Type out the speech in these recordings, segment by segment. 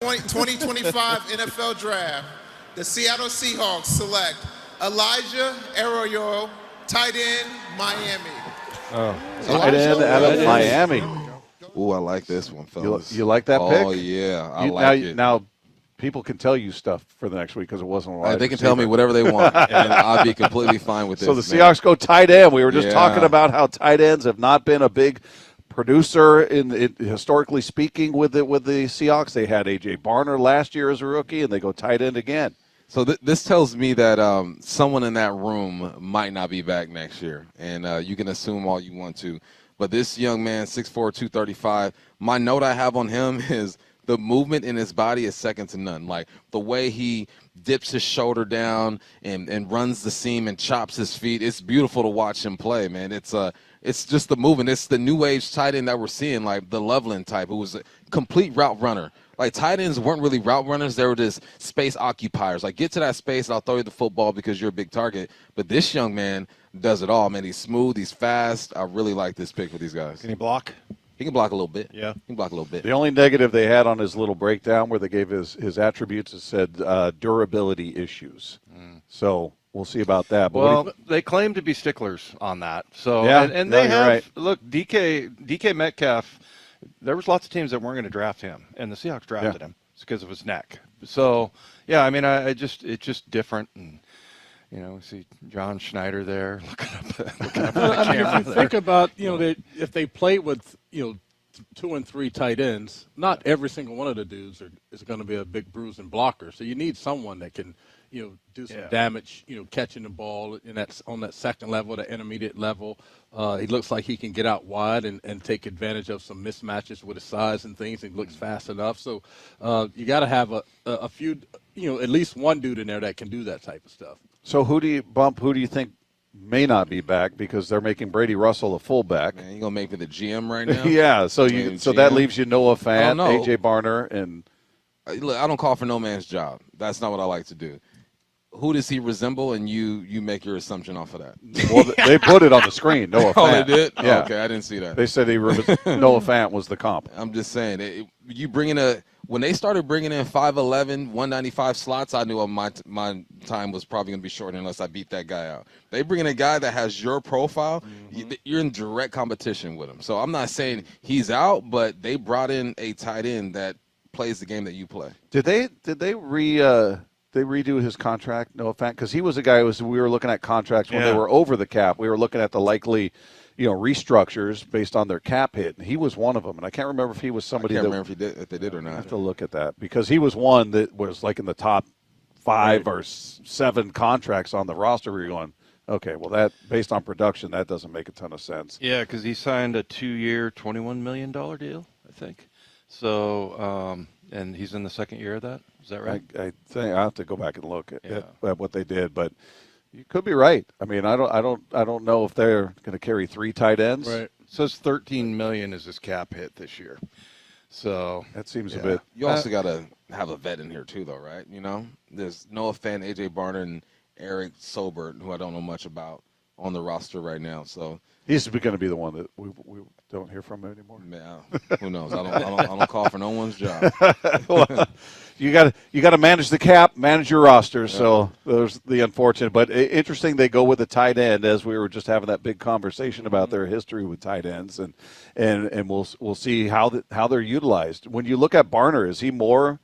2025 NFL Draft, the Seattle Seahawks select Elijah Arroyo, tight end, Miami. Tight end out of Miami. Ooh, I like this one, fellas. You like that pick? Oh, yeah, I like it. Now, people can tell you stuff for the next week because it wasn't a wide They can receiver. tell me whatever they want, and I'll be completely fine with this. So the Seahawks go tight end. We were just talking Yeah. about how tight ends have not been a big producer in historically speaking with the Seahawks. They had A.J. Barner last year as a rookie, and they go tight end again. So this tells me that someone in that room might not be back next year, and you can assume all you want to. But this young man, 6'4", 235, my note I have on him is the movement in his body is second to none. Like the way he dips his shoulder down and runs the seam and chops his feet. It's beautiful to watch him play, man. It's just the movement. It's the new age tight end that we're seeing, like the Loveland type, who was a complete route runner. Like tight ends weren't really route runners. They were just space occupiers. Like get to that space and I'll throw you the football because you're a big target. But this young man does it all, man. He's smooth. He's fast. I really like this pick for these guys. Can he block? He can block a little bit. Yeah. He can block a little bit. The only negative they had on his little breakdown where they gave his attributes, it said durability issues. So we'll see about that. But Well, they claim to be sticklers on that. So Yeah, and no, they you're have right. look, DK Metcalf, there was lots of teams that weren't going to draft him, and the Seahawks drafted him because of his neck. So yeah, I mean, it's just different. And you know, we see John Schneider there looking up at the camera. If you think about, if they play with, 2 and 3 tight ends, not every single one of the dudes is going to be a big bruising blocker. So you need someone that can, do some damage, catching the ball on that second level, the intermediate level. He looks like he can get out wide and take advantage of some mismatches with his size and things. He looks fast enough. So you got to have a few, at least one dude in there that can do that type of stuff. So who do you think may not be back because they're making Brady Russell a fullback? Man, you gonna make me the GM right now? Yeah, so that leaves you Noah Fant, no. A.J. Barner, and Look, I don't call for no man's job. That's not what I like to do. Who does he resemble, and you make your assumption off of that? well, they put it on the screen. Noah Oh, Fant. they did? Yeah. Okay, I didn't see that. They said Noah Fant was the comp. I'm just saying, you bring in when they started bringing in 5'11", 195 slots, I knew my time was probably going to be short unless I beat that guy out. They bring in a guy that has your profile, you're in direct competition with him. So I'm not saying he's out, but they brought in a tight end that plays the game that you play. Did they redo his contract, Noah Fant? Because he was a guy we were looking at contracts when they were over the cap. We were looking at the likely restructures based on their cap hit. And he was one of them. And I can't remember if he was somebody I can't remember if they did or not. I have to look at that because he was one that was like in the top 5 or 7 contracts on the roster where you're going, okay, well, that based on production, that doesn't make a ton of sense. Yeah, because he signed a 2-year, $21 million deal, I think. So, and he's in the second year of that. Is that right? I think I have to go back and look at what they did, but you could be right. I mean, I don't know if they're going to carry 3 tight ends. Right. It says $13 million is his cap hit this year. So That seems a bit. You also got to have a vet in here too, though, right? There's Noah Fant, A.J. Barner, and Eric Sobert, who I don't know much about, on the roster right now. So He's going to be the one that we don't hear from anymore. man, who knows? I don't call for no one's job. Well, you got to manage the cap, manage your roster. So there's the unfortunate, but interesting. They go with a tight end, as we were just having that big conversation about their history with tight ends, and we'll see how they're utilized. When you look at Barner, is he more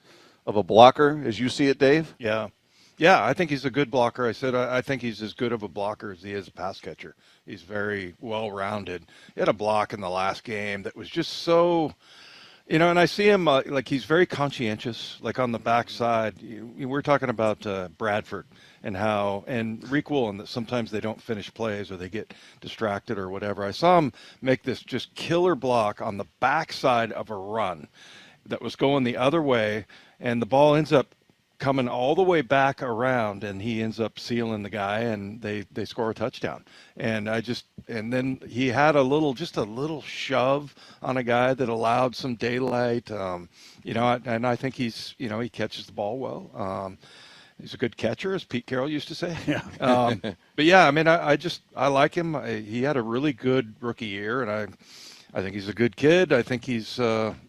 of a blocker as you see it, Dave? Yeah, I think he's a good blocker. I think he's as good of a blocker as he is a pass catcher. He's very well-rounded. He had a block in the last game that was just so, and I see him like he's very conscientious, like on the backside. We're talking about Bradford and Reek Woolen, that sometimes they don't finish plays or they get distracted or whatever. I saw him make this just killer block on the backside of a run that was going the other way, and the ball ends up coming all the way back around, and he ends up sealing the guy, and they score a touchdown. And then he had a little shove on a guy that allowed some daylight. And I think he catches the ball well. He's a good catcher, as Pete Carroll used to say. Yeah. But yeah, I mean, I like him. He had a really good rookie year, and I think he's a good kid. I think he's,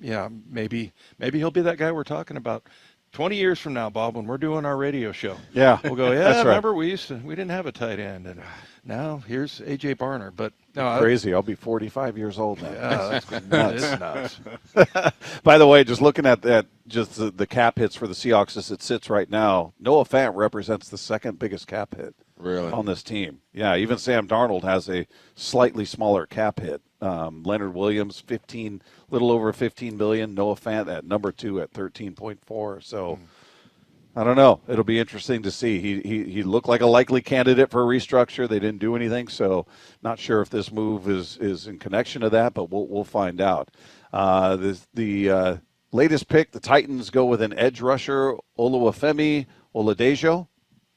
maybe he'll be that guy we're talking about 20 years from now, Bob, when we're doing our radio show. Yeah, We'll go, that's right. remember we didn't have a tight end, and now here's A.J. Barner. But no, Crazy. I'll be 45 years old now. Yeah, that's nuts. By the way, just looking at that, just the cap hits for the Seahawks as it sits right now, Noah Fant represents the second biggest cap hit on this team. Yeah, even Sam Darnold has a slightly smaller cap hit. Leonard Williams, little over 15 million. Noah Fant at number 2 at 13.4. So I don't know. It'll be interesting to see. He looked like a likely candidate for a restructure. They didn't do anything, so not sure if this move is in connection to that, but we'll find out. The latest pick, the Titans go with an edge rusher, Oluwafemi Oladejo.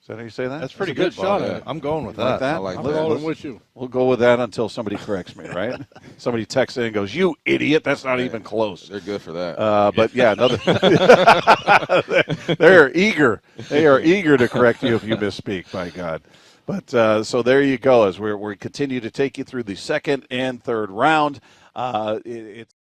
Is that how you say that? That's pretty good good, Bob. shot at it. I'm going with Like that. that? I like I'm that. rolling with you. We'll go with that until somebody corrects me, right? Somebody texts in and goes, "You idiot, that's not even close." They're good for that. But yeah, they're eager. They are eager to correct you if you misspeak, by God. But so there you go. As we continue to take you through the second and third round, it's